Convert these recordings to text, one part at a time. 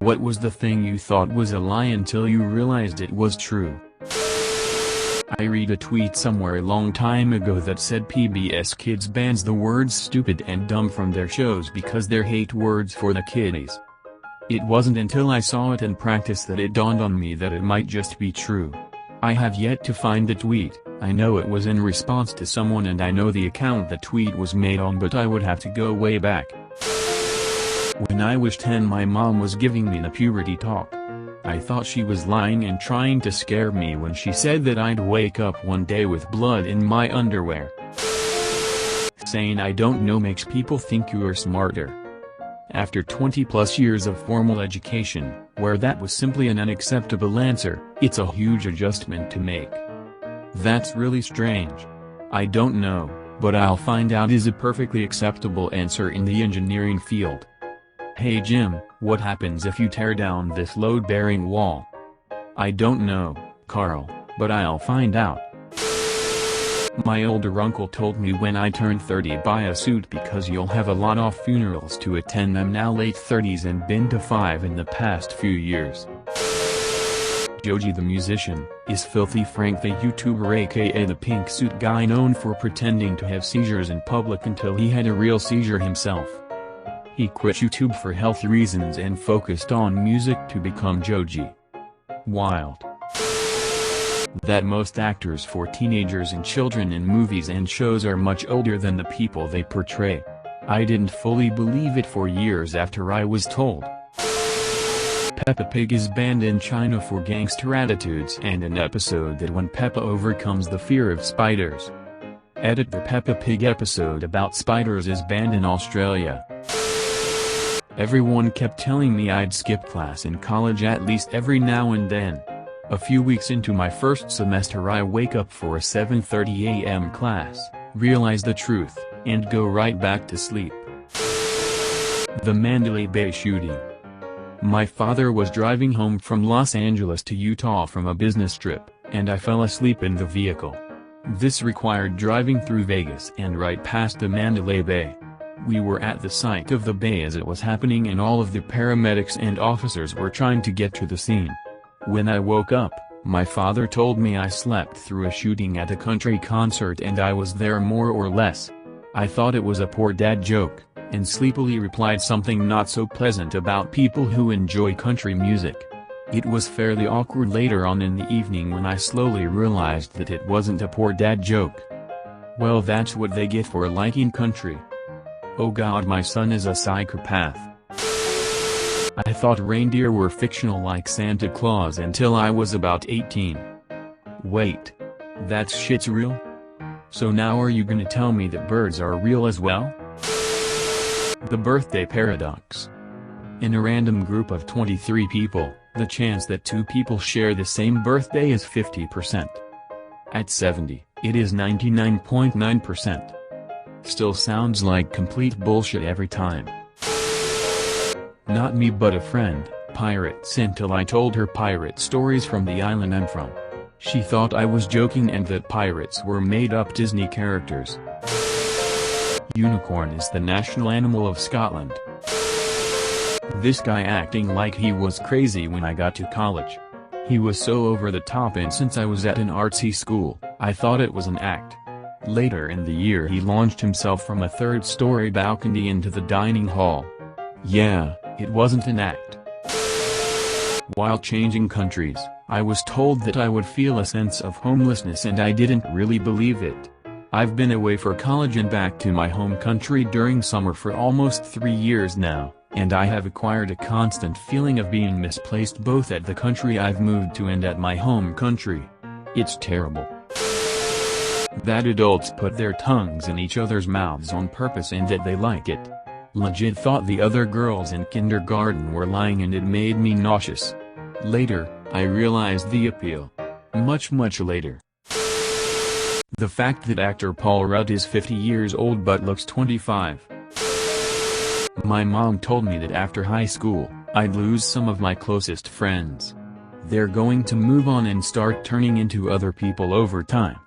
What was the thing you thought was a lie until you realized it was true? I read a tweet somewhere a long time ago that said PBS Kids bans the words stupid and dumb from their shows because they're hate words for the kiddies. It wasn't until I saw it in practice that it dawned on me that it might just be true. I have yet to find the tweet. I know it was in response to someone and I know the account the tweet was made on, but I would have to go way back. When I was 10, my mom was giving me the puberty talk. I thought she was lying and trying to scare me when she said that I'd wake up one day with blood in my underwear. Saying I don't know makes people think you are smarter. After 20+ years of formal education, where that was simply an unacceptable answer, it's a huge adjustment to make. That's really strange. I don't know, but I'll find out is a perfectly acceptable answer in the engineering field. Hey Jim, what happens if you tear down this load-bearing wall? I don't know, Carl, but I'll find out. My older uncle told me when I turned 30 buy a suit because you'll have a lot of funerals to attend. I'm now late 30s and been to 5 in the past few years. Joji the musician, is Filthy Frank the YouTuber aka the pink suit guy known for pretending to have seizures in public until he had a real seizure himself. He quit YouTube for health reasons and focused on music to become Joji. Wild. That most actors for teenagers and children in movies and shows are much older than the people they portray. I didn't fully believe it for years after I was told. Peppa Pig is banned in China for gangster attitudes and an episode that when Peppa overcomes the fear of spiders. Edit: the Peppa Pig episode about spiders is banned in Australia. Everyone kept telling me I'd skip class in college at least every now and then. A few weeks into my first semester I wake up for a 7:30 a.m. class, realize the truth, and go right back to sleep. The Mandalay Bay shooting. My father was driving home from Los Angeles to Utah from a business trip, and I fell asleep in the vehicle. This required driving through Vegas and right past the Mandalay Bay. We were at the site of the bay as it was happening and all of the paramedics and officers were trying to get to the scene. When I woke up, my father told me I slept through a shooting at a country concert and I was there more or less. I thought it was a poor dad joke, and sleepily replied something not so pleasant about people who enjoy country music. It was fairly awkward later on in the evening when I slowly realized that it wasn't a poor dad joke. Well, that's what they get for liking country. Oh God, my son is a psychopath. I thought reindeer were fictional like Santa Claus until I was about 18. Wait. That shit's real? So now are you gonna tell me that birds are real as well? The birthday paradox. In a random group of 23 people, the chance that 2 people share the same birthday is 50%. At 70, it is 99.9%. Still sounds like complete bullshit every time. Not me but a friend, pirate, sent till I told her pirate stories from the island I'm from. She thought I was joking and that pirates were made-up Disney characters. Unicorn is the national animal of Scotland. This guy acting like he was crazy when I got to college. He was so over the top, and since I was at an artsy school, I thought it was an act. Later in the year he launched himself from a 3rd-story balcony into the dining hall. Yeah, it wasn't an act. While changing countries, I was told that I would feel a sense of homelessness and I didn't really believe it. I've been away for college and back to my home country during summer for almost 3 years now, and I have acquired a constant feeling of being misplaced both at the country I've moved to and at my home country. It's terrible. That adults put their tongues in each other's mouths on purpose and that they like it. Legit thought the other girls in kindergarten were lying and it made me nauseous. Later, I realized the appeal. Much later. The fact that actor Paul Rudd is 50 years old but looks 25. My mom told me that after high school, I'd lose some of my closest friends. They're going to move on and start turning into other people over time.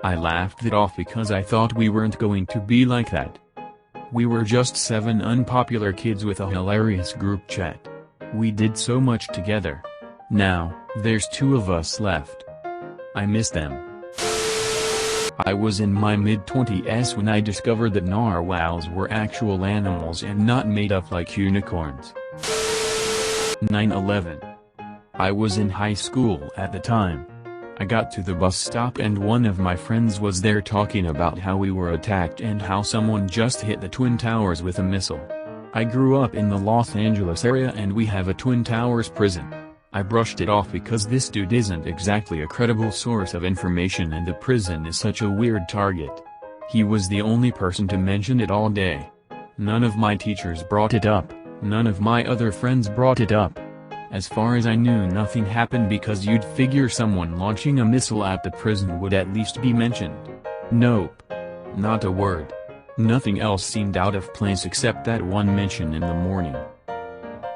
I laughed it off because I thought we weren't going to be like that. We were just 7 unpopular kids with a hilarious group chat. We did so much together. Now, there's 2 of us left. I miss them. I was in my mid-20s when I discovered that narwhals were actual animals and not made up like unicorns. 9/11. I was in high school at the time. I got to the bus stop and one of my friends was there talking about how we were attacked and how someone just hit the Twin Towers with a missile. I grew up in the Los Angeles area and we have a Twin Towers prison. I brushed it off because this dude isn't exactly a credible source of information and the prison is such a weird target. He was the only person to mention it all day. None of my teachers brought it up, none of my other friends brought it up. As far as I knew, nothing happened because you'd figure someone launching a missile at the prison would at least be mentioned. Nope. Not a word. Nothing else seemed out of place except that one mention in the morning.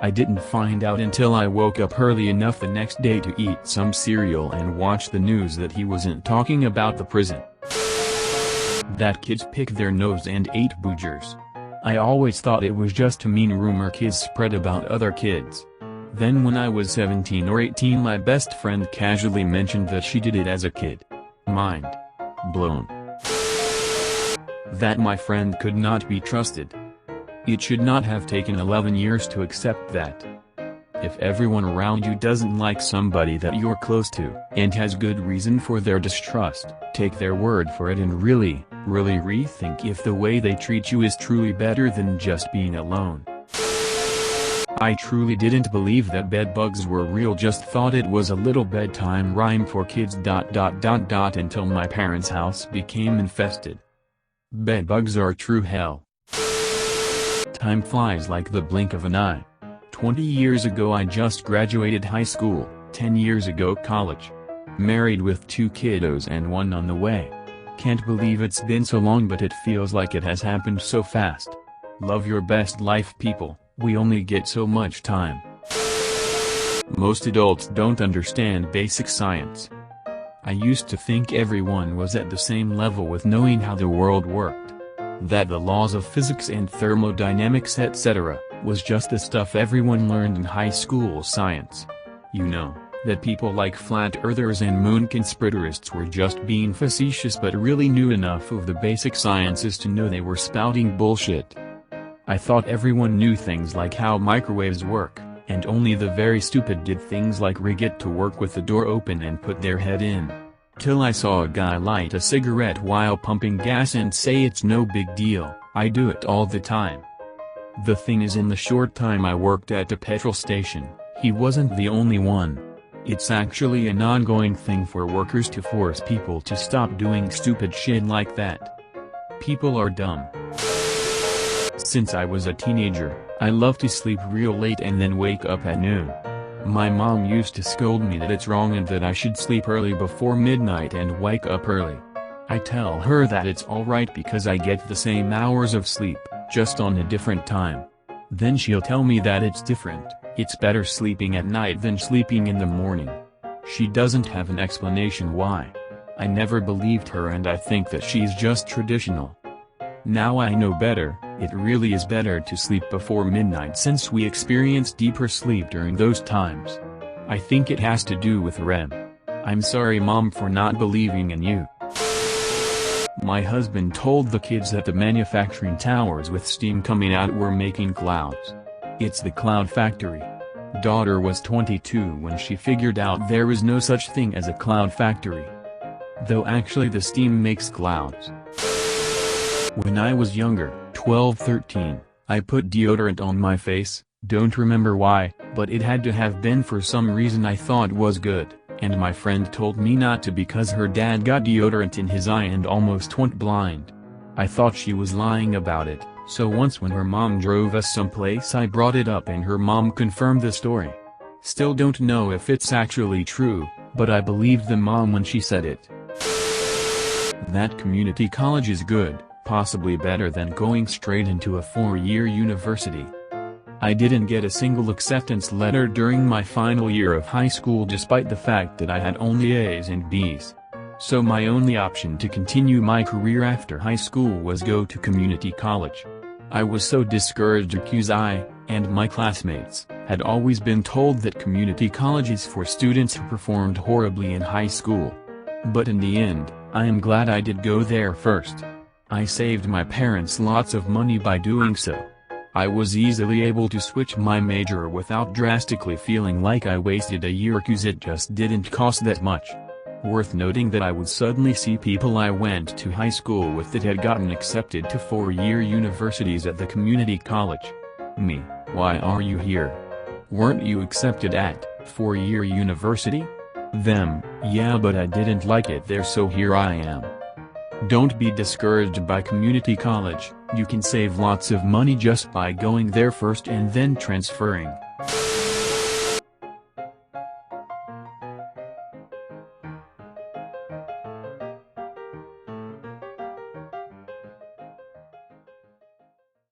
I didn't find out until I woke up early enough the next day to eat some cereal and watch the news that he wasn't talking about the prison. That kids picked their nose and ate boogers. I always thought it was just a mean rumor kids spread about other kids. Then when I was 17 or 18 my best friend casually mentioned that she did it as a kid. Mind blown. That my friend could not be trusted. It should not have taken 11 years to accept that. If everyone around you doesn't like somebody that you're close to, and has good reason for their distrust, take their word for it and really rethink if the way they treat you is truly better than just being alone. I truly didn't believe that bedbugs were real, just thought it was a little bedtime rhyme for kids ... until my parents' house became infested. Bedbugs are true hell. Time flies like the blink of an eye. 20 years ago I just graduated high school, 10 years ago college. Married with 2 kiddos and 1 on the way. Can't believe it's been so long, but it feels like it has happened so fast. Love your best life, people, we only get so much time. Most adults don't understand basic science. I used to think everyone was at the same level with knowing how the world worked. That the laws of physics and thermodynamics etc. was just the stuff everyone learned in high school science. You know, that people like flat earthers and moon conspiratorists were just being facetious but really knew enough of the basic sciences to know they were spouting bullshit. I thought everyone knew things like how microwaves work, and only the very stupid did things like rig it to work with the door open and put their head in. Till I saw a guy light a cigarette while pumping gas and say it's no big deal, I do it all the time. The thing is, in the short time I worked at a petrol station, he wasn't the only one. It's actually an ongoing thing for workers to force people to stop doing stupid shit like that. People are dumb. Since I was a teenager, I love to sleep real late and then wake up at noon. My mom used to scold me that it's wrong and that I should sleep early before midnight and wake up early. I tell her that it's alright because I get the same hours of sleep, just on a different time. Then she'll tell me that it's different, it's better sleeping at night than sleeping in the morning. She doesn't have an explanation why. I never believed her and I think that she's just traditional. Now I know better, it really is better to sleep before midnight since we experience deeper sleep during those times. I think it has to do with REM. I'm sorry Mom for not believing in you. My husband told the kids that the manufacturing towers with steam coming out were making clouds. It's the cloud factory. Daughter was 22 when she figured out there was no such thing as a cloud factory. Though actually the steam makes clouds. When I was younger, 12-13, I put deodorant on my face, don't remember why, but it had to have been for some reason I thought was good, and my friend told me not to because her dad got deodorant in his eye and almost went blind. I thought she was lying about it, so once when her mom drove us someplace I brought it up and her mom confirmed the story. Still don't know if it's actually true, but I believed the mom when she said it. That community college is good. Possibly better than going straight into a 4-year university. I didn't get a single acceptance letter during my final year of high school despite the fact that I had only A's and B's. So my only option to continue my career after high school was go to community college. I was so discouraged because I and my classmates, had always been told that community college is for students who performed horribly in high school. But in the end, I am glad I did go there first. I saved my parents lots of money by doing so. I was easily able to switch my major without drastically feeling like I wasted a year, cause it just didn't cost that much. Worth noting that I would suddenly see people I went to high school with that had gotten accepted to 4-year universities at the community college. Me, why are you here? Weren't you accepted at 4-year university? Them, yeah, but I didn't like it there, so here I am. Don't be discouraged by community college, you can save lots of money just by going there first and then transferring.